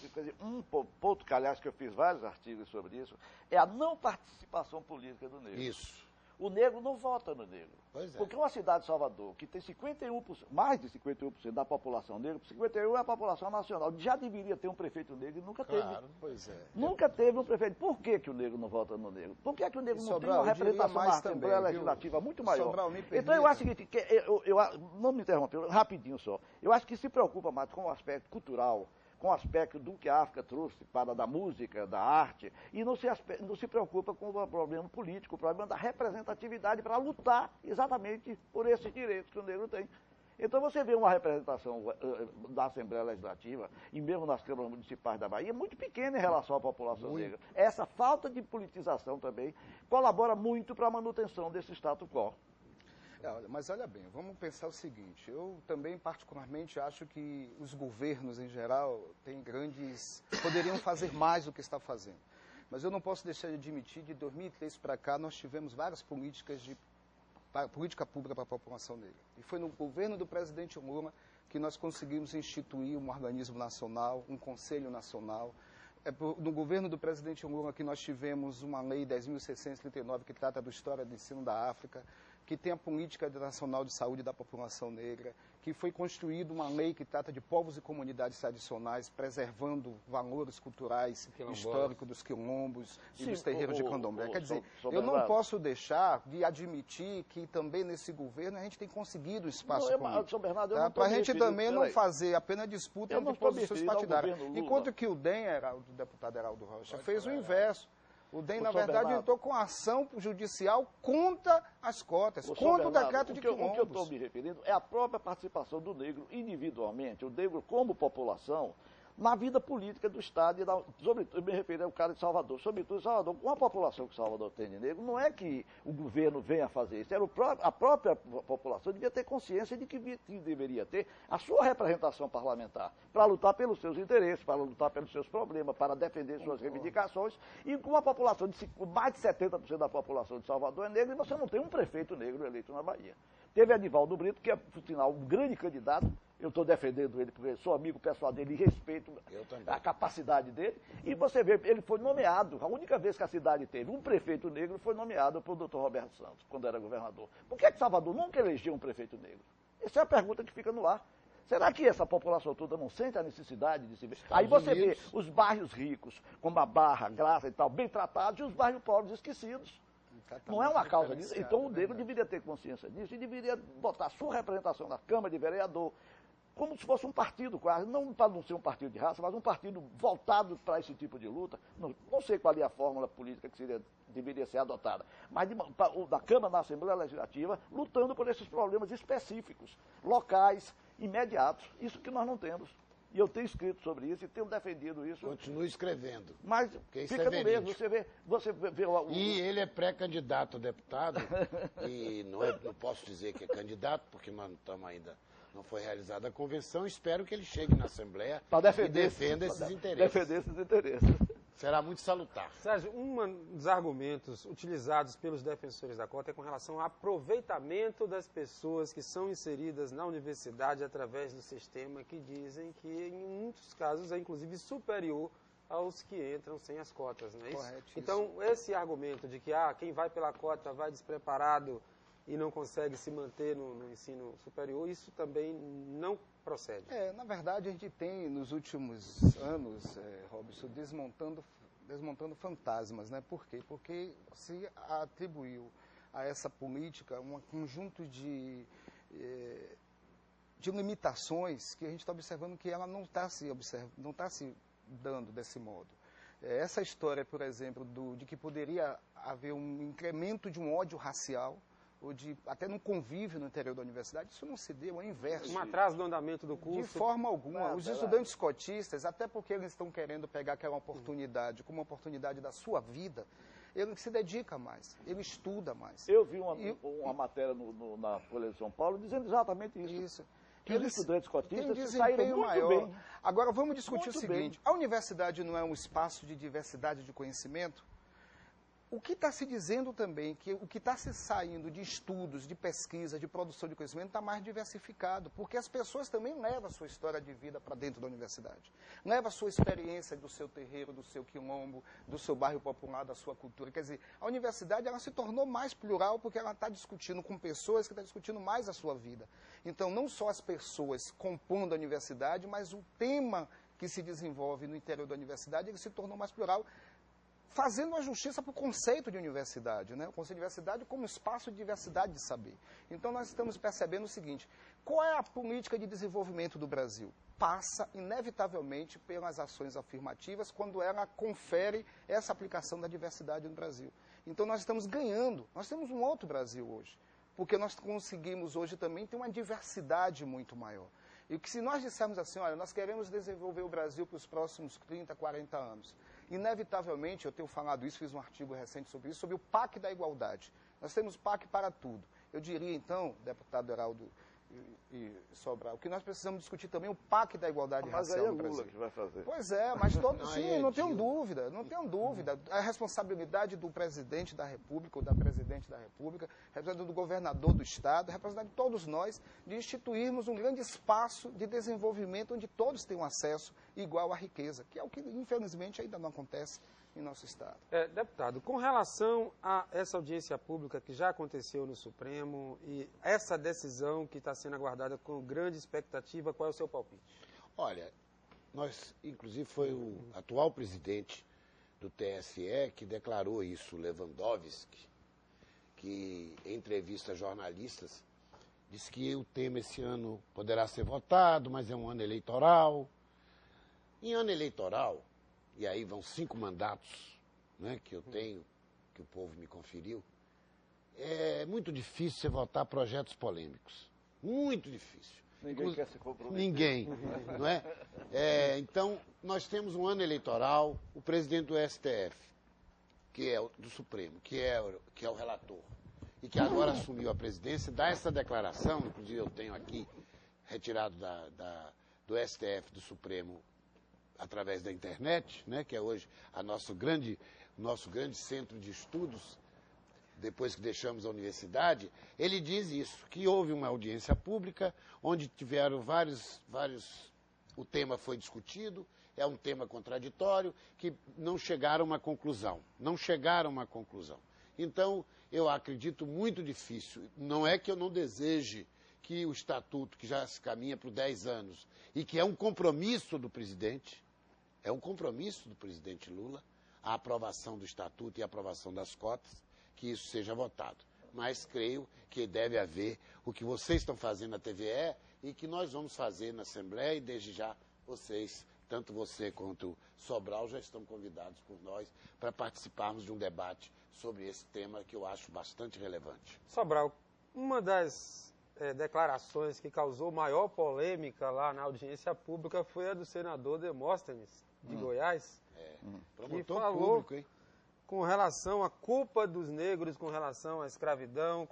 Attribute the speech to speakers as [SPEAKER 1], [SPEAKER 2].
[SPEAKER 1] isso. Quer dizer, um ponto, que aliás, que eu fiz vários artigos sobre isso, é a não participação política do negro.
[SPEAKER 2] Isso.
[SPEAKER 1] O negro não vota no negro.
[SPEAKER 2] Pois é.
[SPEAKER 1] Porque uma cidade de Salvador, que tem 51%, mais de 51% da população negra, 51% é a população nacional, já deveria ter um prefeito negro e nunca teve.
[SPEAKER 2] Claro, pois é.
[SPEAKER 1] Nunca teve um prefeito. Por que, que o negro não vota no negro? Por que, que o negro não tem uma representação na Assembleia Legislativa muito maior?
[SPEAKER 2] Sobral,
[SPEAKER 1] então eu acho o seguinte, não me interrompe, rapidinho só. Eu acho que se preocupa mais com o aspecto cultural, com o aspecto do que a África trouxe para da música, da arte, e não se preocupa com o problema político, o problema da representatividade para lutar exatamente por esses direitos que o negro tem. Então você vê uma representação da Assembleia Legislativa, e mesmo nas câmaras municipais da Bahia, muito pequena em relação à população negra. Essa falta de politização também colabora muito para a manutenção desse status quo.
[SPEAKER 3] Mas olha bem, vamos pensar o seguinte, eu também particularmente acho que os governos em geral poderiam fazer mais do que está fazendo. Mas eu não posso deixar de admitir, de 2003 para cá, nós tivemos várias política pública para a população negra. E foi no governo do presidente Lula que nós conseguimos instituir um organismo nacional, um conselho nacional. No governo do presidente Lula que nós tivemos uma lei 10.639 que trata da história do ensino da África, que tem a política nacional de saúde da população negra, que foi construída uma lei que trata de povos e comunidades tradicionais, preservando valores culturais históricos dos quilombos e dos terreiros de candomblé. Quer dizer, eu não posso deixar de admitir que também nesse governo a gente tem conseguido um espaço político. Para a gente também não fazer apenas disputa entre posições partidárias. Enquanto que o DEM, o deputado Heraldo Rocha, fez o inverso. O DEM, na verdade, entrou com ação judicial contra as cotas, contra o decreto de quilombos.
[SPEAKER 1] O que eu estou me referindo é a própria participação do negro individualmente, o negro como população, na vida política do Estado, sobretudo, eu me referi ao cara de Salvador, sobretudo Salvador, com a população que Salvador tem de negro, não é que o governo venha fazer isso, a própria população devia ter consciência de que deveria ter a sua representação parlamentar, para lutar pelos seus interesses, para lutar pelos seus problemas, para defender suas reivindicações, e com uma população de mais de 70% da população de Salvador é negra, e você não tem um prefeito negro eleito na Bahia. Teve Anivaldo Brito, que é, por sinal, um grande candidato. Eu estou defendendo ele porque sou amigo pessoal dele e respeito a capacidade dele. E você vê, ele foi nomeado, a única vez que a cidade teve um prefeito negro foi nomeado pelo Dr. Roberto Santos, quando era governador. Por que Salvador nunca elegeu um prefeito negro? Essa é a pergunta que fica no ar. Será que essa população toda não sente a necessidade de se ver? Aí você vê os bairros ricos, como a Barra, Graça e tal, bem tratados, e os bairros pobres esquecidos. Não é uma causa disso. Então o negro deveria ter consciência disso e deveria botar sua representação na Câmara de Vereador, como se fosse um partido quase, não para não ser um partido de raça, mas um partido voltado para esse tipo de luta. Não sei qual é a fórmula política que deveria ser adotada, mas da Câmara, na Assembleia Legislativa, lutando por esses problemas específicos, locais, imediatos. Isso que nós não temos. E eu tenho escrito sobre isso e tenho defendido isso.
[SPEAKER 2] Continue escrevendo.
[SPEAKER 1] Mas fica no mesmo, você vê
[SPEAKER 2] E ele é pré-candidato a deputado, e não posso dizer que é candidato, porque nós não estamos ainda, não foi realizada a convenção, espero que ele chegue na Assembleia e defenda esses interesses.
[SPEAKER 1] Defender esses interesses.
[SPEAKER 2] Será muito salutar.
[SPEAKER 4] Sérgio, um dos argumentos utilizados pelos defensores da cota é com relação ao aproveitamento das pessoas que são inseridas na universidade através do sistema, que dizem que em muitos casos é inclusive superior aos que entram sem as cotas, não é isso?
[SPEAKER 3] Corretíssimo.
[SPEAKER 4] Então, esse argumento de que quem vai pela cota vai despreparado e não consegue se manter no ensino superior, isso também não procede.
[SPEAKER 3] Na verdade, a gente tem, nos últimos anos, Robson, desmontando fantasmas, né? Por quê? Porque se atribuiu a essa política um conjunto de limitações que a gente está observando que ela não está se dando desse modo. Essa história, por exemplo, de que poderia haver um incremento de um ódio racial, ou até num convívio no interior da universidade, isso não se deu, é o inverso.
[SPEAKER 4] Um atraso do andamento do curso.
[SPEAKER 3] De forma alguma. Os estudantes cotistas, até porque eles estão querendo pegar aquela oportunidade como uma oportunidade da sua vida, ele se dedica mais, ele estuda mais.
[SPEAKER 1] Eu vi uma matéria na Folha de São Paulo dizendo exatamente isso. Que os estudantes cotistas saíram muito bem.
[SPEAKER 3] Agora, vamos discutir o seguinte. A universidade não é um espaço de diversidade de conhecimento? O que está se dizendo também, que o que está se saindo de estudos, de pesquisa, de produção de conhecimento, está mais diversificado, porque as pessoas também levam a sua história de vida para dentro da universidade. Levam a sua experiência do seu terreiro, do seu quilombo, do seu bairro popular, da sua cultura. Quer dizer, a universidade ela se tornou mais plural porque ela está discutindo com pessoas que estão discutindo mais a sua vida. Então, não só as pessoas compondo a universidade, mas o tema que se desenvolve no interior da universidade, ele se tornou mais plural, fazendo uma justiça para o conceito de universidade, né? O conceito de universidade como espaço de diversidade de saber. Então, nós estamos percebendo o seguinte: qual é a política de desenvolvimento do Brasil? Passa, inevitavelmente, pelas ações afirmativas, quando ela confere essa aplicação da diversidade no Brasil. Então, nós estamos ganhando, nós temos um outro Brasil hoje, porque nós conseguimos hoje também ter uma diversidade muito maior. E que se nós dissermos assim, olha, nós queremos desenvolver o Brasil para os próximos 30, 40 anos, inevitavelmente, eu tenho falado isso, fiz um artigo recente sobre isso, sobre o PAC da igualdade. Nós temos PAC para tudo. Eu diria, então, deputado Heraldo e Sobral, que nós precisamos discutir também o PAC da igualdade racial no Brasil.
[SPEAKER 1] Lula que vai fazer.
[SPEAKER 3] Pois é, mas todos, sim, não tenho dúvida, não tenho dúvida. A responsabilidade do presidente da República, ou da presidente da República, a responsabilidade do governador do Estado, a responsabilidade de todos nós, de instituirmos um grande espaço de desenvolvimento onde todos tenham acesso igual à riqueza, que é o que, infelizmente, ainda não acontece em nosso Estado.
[SPEAKER 4] Deputado, com relação a essa audiência pública que já aconteceu no Supremo e essa decisão que está sendo aguardada com grande expectativa, qual é o seu palpite?
[SPEAKER 2] Olha, inclusive foi o atual presidente do TSE que declarou isso, Lewandowski, que em entrevista a jornalistas disse que o tema esse ano poderá ser votado, mas é um ano eleitoral. Em ano eleitoral, e aí vão 5 mandatos, né, que eu tenho, que o povo me conferiu, é muito difícil você votar projetos polêmicos. Muito difícil.
[SPEAKER 1] Ninguém quer se comprometer.
[SPEAKER 2] Ninguém, não é? Então, nós temos um ano eleitoral, o presidente do STF, que é do Supremo, que é o relator, e que agora assumiu a presidência, dá essa declaração, inclusive eu tenho aqui, retirado do STF, do Supremo, através da internet, né, que é hoje nosso grande centro de estudos, depois que deixamos a universidade. Ele diz isso, que houve uma audiência pública, onde tiveram vários, o tema foi discutido, é um tema contraditório, que não chegaram a uma conclusão. Então, eu acredito muito difícil, não é que eu não deseje que o Estatuto, que já se caminha por 10 anos, e que é um compromisso do presidente, Lula, a aprovação do Estatuto e a aprovação das cotas, que isso seja votado. Mas creio que deve haver o que vocês estão fazendo na TVE e que nós vamos fazer na Assembleia, e desde já vocês, tanto você quanto o Sobral, já estão convidados por nós para participarmos de um debate sobre esse tema que eu acho bastante relevante.
[SPEAKER 4] Sobral, uma das declarações que causou maior polêmica lá na audiência pública foi a do senador Demóstenes, de Goiás, que falou
[SPEAKER 2] público, hein?
[SPEAKER 4] Com relação à culpa dos negros, com relação à escravidão,